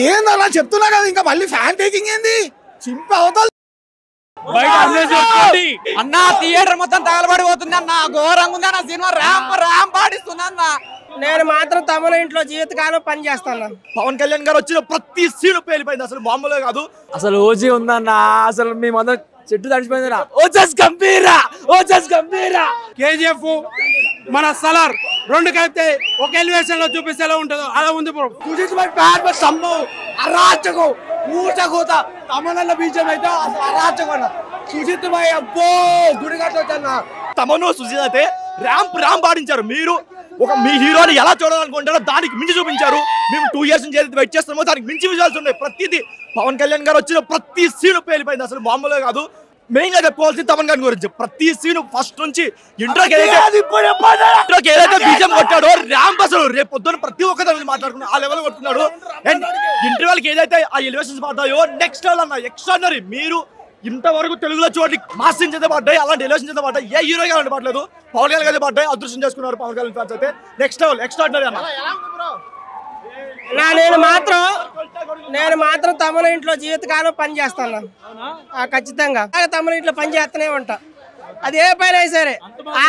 ఏందన్నా చెప్తున్నా కదా, ఇంకా మళ్ళీ ఫ్యాన్ టేకింగ్ ఏంది? చింప అవతల అన్న థియేటర్ మొత్తం తగలబడిపోతుంది అన్న, ఘోరంగా ఉంది అన్న సినిమా. ర్యాంప్ పాడిస్తున్నా అన్న. నేను మాత్రం తమల ఇంట్లో జీవితకాలం పని చేస్తాను. పవన్ కళ్యాణ్ గారు వచ్చిన ప్రతి సీన్ పేలిపోయింది, అసలు మామూలుగా కాదు. అసలు ఓజీ ఉందన్న, అసలు మేమందరం చెట్టు తడిచిపోయింది. ఓజస్ గంభీరా, ఓజస్ గంభీరా. కేజీఎఫ్ మన సలార్ రెండు కలిపితే ఒక ఎలివేషన్ లో చూపిస్తే ఎలా ఉంటుందో అలా ఉంది బ్రో. అరాచకం ఊచకూత తమనన్న బీజం అయితే అసలు అరాచకం. సుజిత్ భాయ్ అబ్బో గుడిగట్టొచ్చన్న. తమను సుజిత్ అయితే ర్యాంప్ ఆడించారు. మీరు ఒక మీ హీరోని ఎలా చూడాలనుకుంటారో దానికి మించి చూపించారు. మేము 2 years నుంచి ఏదైతే వెయిట్ చేస్తున్నామో దానికి మించి విజువల్స్ ఉన్నాయి. ప్రతిదీ పవన్ కళ్యాణ్ గారు వచ్చిన ప్రతి సీన్ పేలిపోయింది, అసలు మామూలుగా కాదు. మెయిన్ గా చెప్పుకోవాల్సింది తమన్ గారి గురించి. ప్రతి సీన్ ఫస్ట్ నుంచి ఇంట్రోకి ఏదైతే బీజం కొట్టాడో ర్యాంప్ అసలు రేపు పొద్దున్న ప్రతి ఒక్కరి గురించి మాట్లాడుకున్నాడు, ఆ లెవెల్ కొట్టుకున్నాడు. అండ్ ఇంటర్వెల్ కి ఏదైతే ఆ ఎలివేషన్స్ పడ్డాయో నెక్స్ట్ లెవెల్ అన్న, ఎక్స్ట్రాడినరీ. మీరు ఇంతవరకు తెలుగులో చూడండి మాస్ సీన్స్ అయితే పడ్డాయి, అలాంటి ఎలివేషన్స్ అయితే పడ్డాయి. ఏ హీరోగా అలాంటి పడలేదు. పవన్ కళ్యాణ్ అయితే పడ్డాయి, అదృష్టం చేసుకున్నారు పవన్ కళ్యాణ్ ఫ్యాన్స్ అయితే. నెక్స్ట్ లెవెల్ ఎక్స్ట్రాడినరీ అన్న. నేను మాత్రం తమల ఇంట్లో జీవితకాలం పని చేస్తాను ఖచ్చితంగా. తమల ఇంట్లో పని చేస్తూనే ఉంటా, అది ఏ పని అయినా సరే.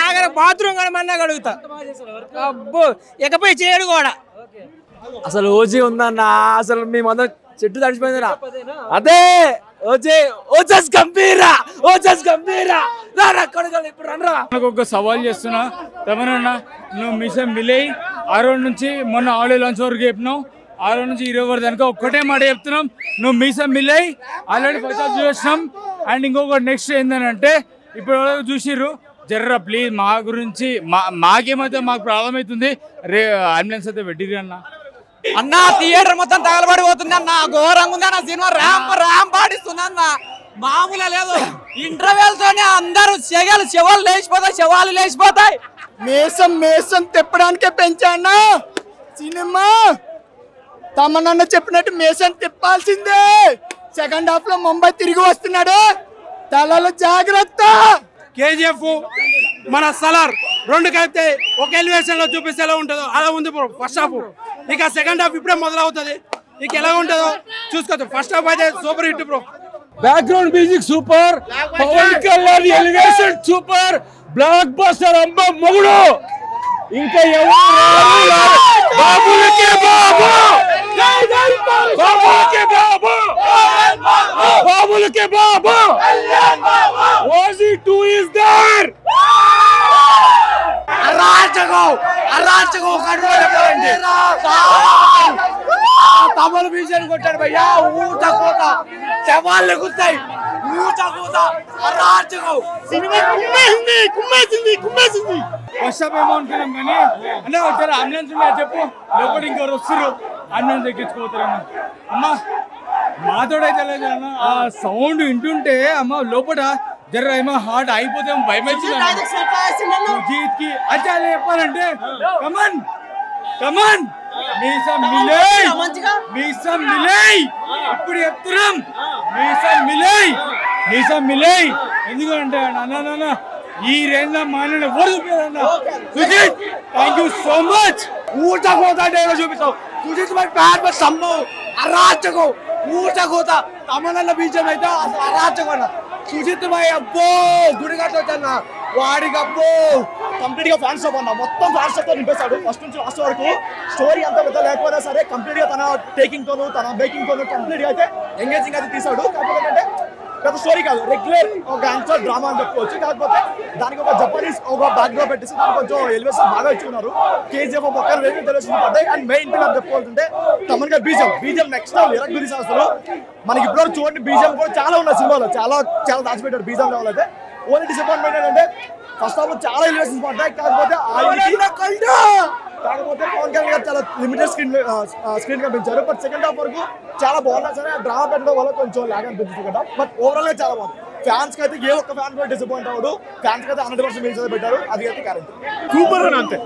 ఆగర బాత్రూమ్ కూడా మన్నా కడుగుతా. అబ్బో ఇకపై చేయడు కూడా. అసలు ఓజీ ఉందన్న, అసలు మేమందరం చెట్టు తడిచిపోయింది. అదే ఓజీ, ఓజస్ గంభీరా, ఓజస్ గంభీరా. ఇప్పుడు రండ్రా. ఒక సవాల్ చేస్తున్నా తమనన్న, నువ్వు మిషన్ మిలై 6 నుంచి మొన్న ఆడియో లాంచ్ వరకు చెప్పినావు, 6 నుంచి 20 వరకు దానికి ఒక్కటే మాట చెప్తున్నాం, నువ్వు మిషన్ మిలై ఆల్రెడీ ఫస్ట్ చూసినాం. అండ్ ఇంకొకటి నెక్స్ట్ ఏంటంటే ఇప్పుడు చూసిర్రు జర్ర ప్లీజ్ మా గురించి మాకేమైతే మాకు ప్రాబ్లం అవుతుంది, అంబులెన్స్ అయితే పెట్టిరు అన్న. థియేటర్ మొత్తం తగలబడిపోతుంది అన్న, ఘోరంగా ఉంది అన్న సినిమా. ర్యాంప్ పాడిస్తున్నా అన్న, మామూలు లేదు. ఇంటర్వెల్ తోనే అందరూ శవాలు లేచిపోతాయి. మేసం తిప్పడానికే పెంచానా సినిమా. తమనన్న చెప్పినట్టు మేసం తిప్పాల్సిందే. సెకండ్ హాఫ్ లో ముంబై తిరిగి వస్తున్నాడు, తలలో జాగ్రత్త. కేజీఎఫ్ మన సలార్ రెండు కలిపితే ఒక ఎలివేషన్ లో చూపిస్తే ఎలా ఉంటుందో అలా ఉంది బ్రో. ఫస్ట్ హాఫ్ ఇక సెకండ్ హాఫ్ ఇప్పుడే మొదలవుతుంది, ఇక ఎలా ఉంటుందో చూసుకోవచ్చు. ఫస్ట్ హాఫ్ అయితే super hit bro. Background music super, Pawan Kalyan elevation super, blockbuster అంబ మొగుడు. ఇంకా బాబులకే బాబు, బాబులకే బాబు, బాబులకే బాబు. OG 2 is there. అరాచకం తమను బీజం కొట్టాడు భయ్యా. ఊచకూత శవాళ్ళు గుర్తాయి, ఊచకూత అరాచకం. కుమ్మేసింది. ఫస్ట్ హాఫ్ ఏమో అనుకున్నాం కానీ అంటే వచ్చారు అంబులెన్స్ ఉన్నాయా చెప్పు, లోపల ఇంకెవరు వస్తారు అంబులెన్స్ ఎక్కించుకోతారన్న. అమ్మ మాతోడైతే లేదు అన్న, ఆ సౌండ్ వింటుంటే అమ్మ లోపల జర ఏమో హార్ట్ అయిపోతే భయం వచ్చింది సుజీత్ కి. అచ్చా చెప్పాలంటే కమన్ మీసం మిలై ఇప్పుడు చెప్తున్నాం, మీసం మిలై. ఎందుకంటే అన్న ఈ రేంజ్ లో మానవుడు ఎవరు చూపించారన్న. Sujith thank you so much. ఊచకూత చూపిస్తావు సుజిత్ భాయ్ సంభవం అరాచకం ఊచకూత తమనన్న బీజం అయితే అసలు అరాచకం. సుజిత్ భాయ్ అబ్బో గుడిగట్టొచ్చన్న, వాడికి అబ్బో కంప్లీట్ గా ఫ్యాన్స్ అన్న, మొత్తం ఫ్యాన్స్ తో నింపేశాడు ఫస్ట్ నుంచి లాస్ట్ వరకు. స్టోరీ అంత పెద్ద లేకపోయినా సరే కంప్లీట్ గా తన టేకింగ్ తోను తన మేకింగ్ తోను కంప్లీట్ గా అయితే ఎంగేజింగ్ అయితే తీసాడు. కాకపోతే ఏంటంటే పెద్ద స్టోరీ కాదు, రెగ్యులర్ ఒక గ్యాంగ్స్టర్ డ్రామా అని చెప్పుకోవచ్చు. కాకపోతే దానికి ఒక జపనీస్ ఒక బ్యాక్ డ్రాప్ పెట్టేసి దానికి కొంచెం ఎలివేషన్ బాగా ఇచ్చుకున్నారు. కేజీఎఫ్ ఒక ఎలివేషన్ పడ్డాయి. అండ్ మెయిన్ పిల్లలు చెప్పుకోవాలంటే తమన్ గారు బీజం నెక్స్ట్ లెవెల్ గురించి అసలు మనకి ఇప్పుడు చూడండి బీజం కూడా చాలా ఉన్నాయి సినిమాలో, చాలా దాచిపెట్టారు బీజం లెవెల్ అయితే. ఓన్లీ డిసప్పాయింట్మెంట్ ఏంటంటే ఫస్ట్ హాఫ్ చాలా ఎలివేషన్స్ పడ్డాయి. కాకపోతే పవన్ కళ్యాణ్ గారు చాలా లిమిటెడ్ స్క్రీన్ కనిపించారు. బట్ సెకండ్ హాఫ్ వరకు చాలా బాగున్నా సరే డ్రామా పెట్టడం వల్ల కొంచెం లాగ్ అనిపించింది కదా. బట్ ఓవరాల్ గా చాలా బాగుంది. ఫ్యాన్స్ కి అయితే ఏ ఒక్క ఫ్యాన్ కూడా డిసప్పాయింట్ అవ్వడు. ఫ్యాన్స్ కి అయితే 100% మీల్స్ పెట్టారు, అది అయితే కరెక్ట్ సూపర్ అని అంతే.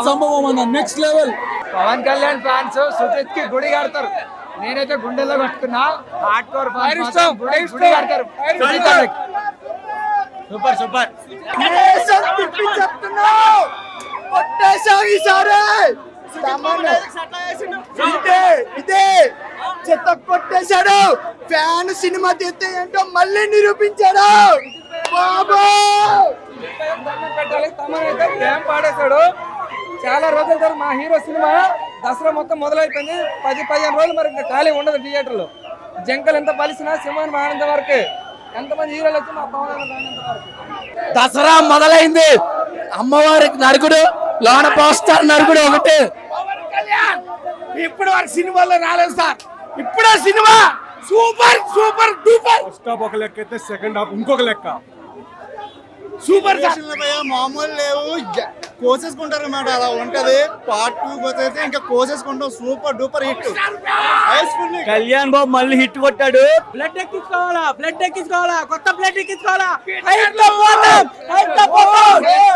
సంభవం అన్న next level. Pawan Kalyan fans Sujith కి గుడి కడతారు, నేనైతే గుండెల్లో కట్టుకున్నా. హార్డ్ కోర్ ఫ్యాన్స్ గుడి కడతారు. సూపర్ ఇదే చెత్త కొట్టేశాడు. ఫ్యాన్ సినిమా తీస్తే ఏంటో మళ్ళీ నిరూపించాడు బాబా. పాడేశాడు. చాలా రోజుల తర్వాత మా హీరో సినిమా దసరా మొత్తం మొదలైపోయింది. 10-15 రోజులు మరి ఖాళీ ఉండదు థియేటర్ లో. జంకలు ఎంత పలిసినా సింహాన్ని మానేంత వరకే. ఎంతమంది హీరోలు వచ్చి మా పవన్ వరకు. దసరా మొదలైంది. అమ్మవారికి నరుకుడు, లోన పోస్టర్ నరుకుడు ఒకటి. ఇప్పుడు వరకు సినిమాలో రాలేదు సార్. ఇప్పుడే cinema super super duper. First half ఒక లెక్క అయితే సెకండ్ హాఫ్ ఇంకొక లెక్క. సూపర్ మామూలు లేవు, కోసేసుకుంటారు అన్నమాట. అలా ఉంటది. పార్ట్ 2 అయితే ఇంకా కోసేసుకుంటాం. Super duper hit. Kalyan Babu మళ్ళీ హిట్ కొట్టాడు. బ్లడ్ ఎక్కించుకోవాలా కొత్త బ్లడ్ ఎక్కించుకోవాలా.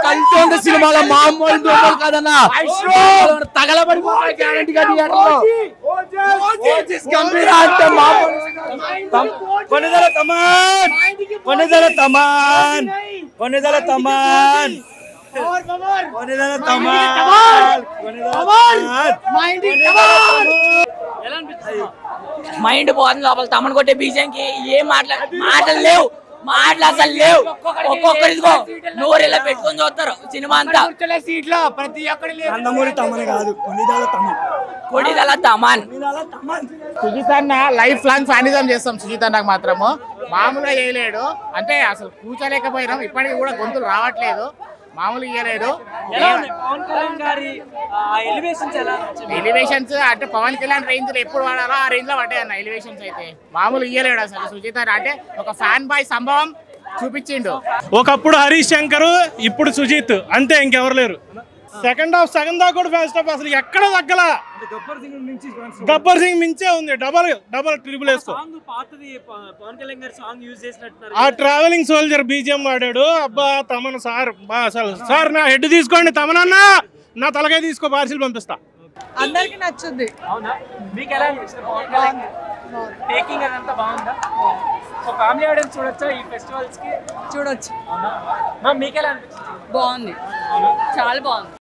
కంటోంది సినిమాలో మామూలు దూపలు కాదన్నా. తగలబడిపోయి గ్యారంటీగా థియేటర్లో. గంభీర అంటే మామూలు కొనిదల తమాన్ కొనిదల తమాన్ కొనిదల తమాన్ కొనిదల తమాన్ మైండ్ పోతుంది లోపల. తమను కొట్టే బీజంకి ఏం మాటలు లేవు. మాటలు అసలు లేవు. ఒక్కొక్కరిదిగో నోరెలా పెట్టుకొని చూస్తారు సినిమా అంతా. సీట్లో ప్రతి ఒక్కరి నందమూరి తమన్ కాదు, కొనిదల తమన్. కొడిదల తమన్. సుజిత్ అన్న లైఫ్ లాంగ్ ఫ్యానిజం చేస్తాం. సుజిత్ అన్నకు మాత్రము మామూలుగా చేయలేడు. అంటే అసలు కూర్చోలేకపోయినాం. ఇప్పటికి కూడా గొంతులు రావట్లేదు. మామూలుగా ఇయ్యలేడు. ఎలివేషన్స్ అంటే పవన్ కళ్యాణ్ రేంజ్ లో ఎప్పుడు వాడాలో ఆ రేంజ్ లో పడ్డాయి అన్న ఎలివేషన్స్. అయితే మామూలు ఇయ్యలేడు అసలు సుజిత్ అన్న. అంటే ఒక ఫ్యాన్ బాయ్ సంభవం చూపించిండు. ఒకప్పుడు హరీష్ శంకర్, ఇప్పుడు సుజిత్, అంతే ఇంకెవరు లేరు. సెకండ్ హాఫ్ సగం దాకా కూడా ఫస్ట్ హాఫ్ అసలు ఎక్కడ తగ్గల. గబ్బర్ సింగ్ మించే ఉంది. డబల్ ట్రిపుల్ వేసుకో. ఆ ట్రావెలింగ్ సోల్జర్ బీజిఎం వాడాడు. అబ్బా తమన్ సార్ అసలు సార్ నా హెడ్ తీసుకోండి. తమనన్న నా తలకాయ తీసుకో, పార్సిల్ పంపిస్తా. అందరికి నచ్చుద్ది. మీకు ఎలా అనిపిస్తుంది? టేకింగ్ అదంతా బాగుందా? సో ఫ్యామిలీ ఆడియన్స్ చూడొచ్చా ఈ ఫెస్టివల్స్ కి? చూడొచ్చు. మీకు ఎలా అనిపిస్తుంది? బాగుంది, చాలా బాగుంది.